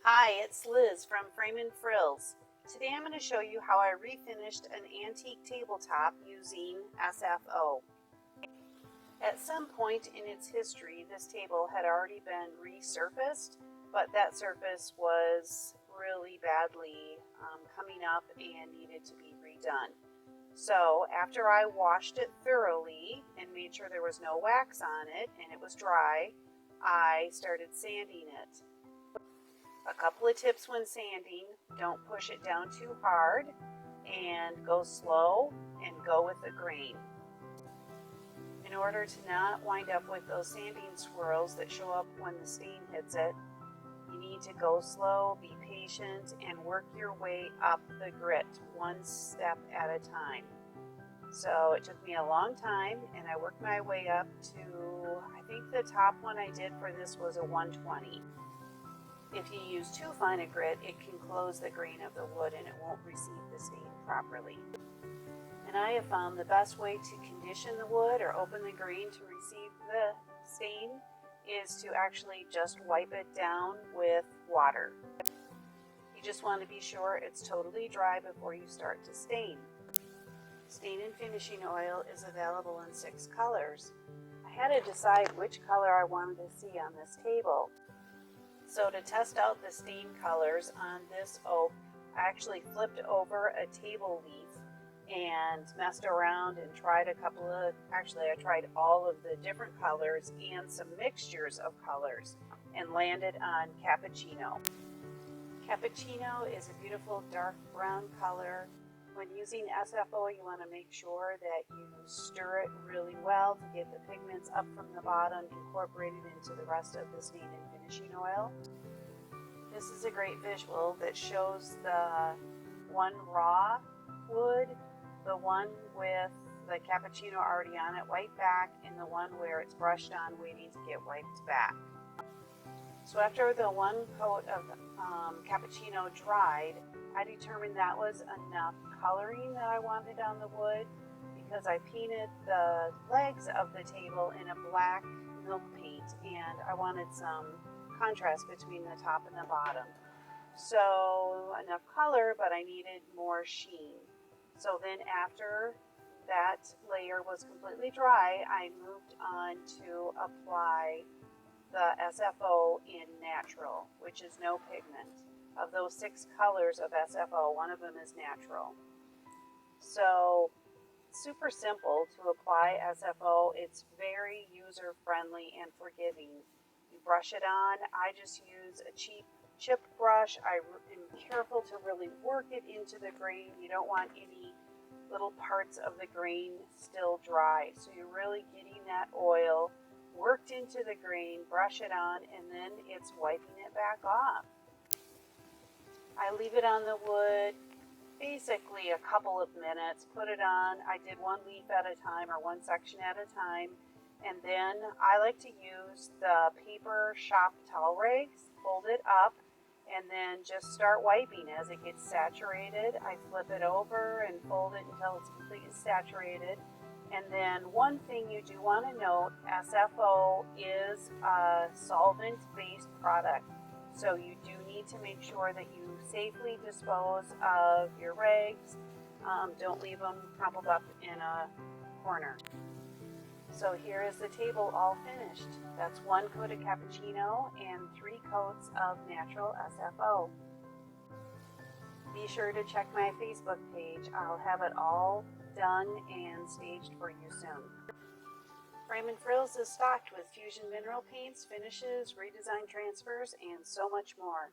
Hi, it's Liz from Frame and Frills. Today I'm going to show you how I refinished an antique tabletop using SFO. At some point in its history, this table had already been resurfaced, but that surface was really badly coming up and needed to be redone. So after I washed it thoroughly and made sure there was no wax on it and it was dry, I started sanding it. A couple of tips when sanding: don't push it down too hard and go slow and go with the grain. In order to not wind up with those sanding swirls that show up when the stain hits it, you need to go slow, be patient, and work your way up the grit one step at a time. So it took me a long time and I worked my way up to, I think the top one I did for this was a 120. If you use too fine a grit, it can close the grain of the wood and it won't receive the stain properly. And I have found the best way to condition the wood or open the grain to receive the stain is to actually just wipe it down with water. You just want to be sure it's totally dry before you start to stain. Stain and finishing oil is available in 6 colors. I had to decide which color I wanted to see on this table. So to test out the stain colors on this oak, I actually flipped over a table leaf and messed around and tried I tried all of the different colors and some mixtures of colors and landed on cappuccino. Cappuccino is a beautiful dark brown color. When using SFO, you want to make sure that you stir it really well to get the pigments up from the bottom incorporated into the rest of the stain and finishing oil. This is a great visual that shows the one raw wood, the one with the cappuccino already on it, white back, and the one where it's brushed on waiting to get wiped back. So after the one coat of cappuccino dried, I determined that was enough coloring that I wanted on the wood because I painted the legs of the table in a black milk paint and I wanted some contrast between the top and the bottom. So enough color, but I needed more sheen. So then after that layer was completely dry, I moved on to apply the SFO in natural, which is no pigment. Of those 6 colors of SFO, one of them is natural. So super simple to apply SFO. It's very user friendly and forgiving. You brush it on. I just use a cheap chip brush. I am careful to really work it into the grain. You don't want any little parts of the grain still dry. So you're really getting that oil worked into the grain, brush it on, and then it's wiping it back off. I leave it on the wood basically a couple of minutes, put it on. I did one leaf at a time or one section at a time. And then I like to use the paper shop towel rags, fold it up, and then just start wiping as it gets saturated. I flip it over and fold it until it's completely saturated. And then one thing you do want to note, SFO is a solvent-based product. So you do need to make sure that you safely dispose of your rags. Don't leave them crumpled up in a corner. So here is the table all finished. That's 1 coat of cappuccino and 3 coats of natural SFO. Be sure to check my Facebook page. I'll have it all done and staged for you soon. Frame and Frills is stocked with Fusion Mineral Paints, finishes, redesign transfers, and so much more.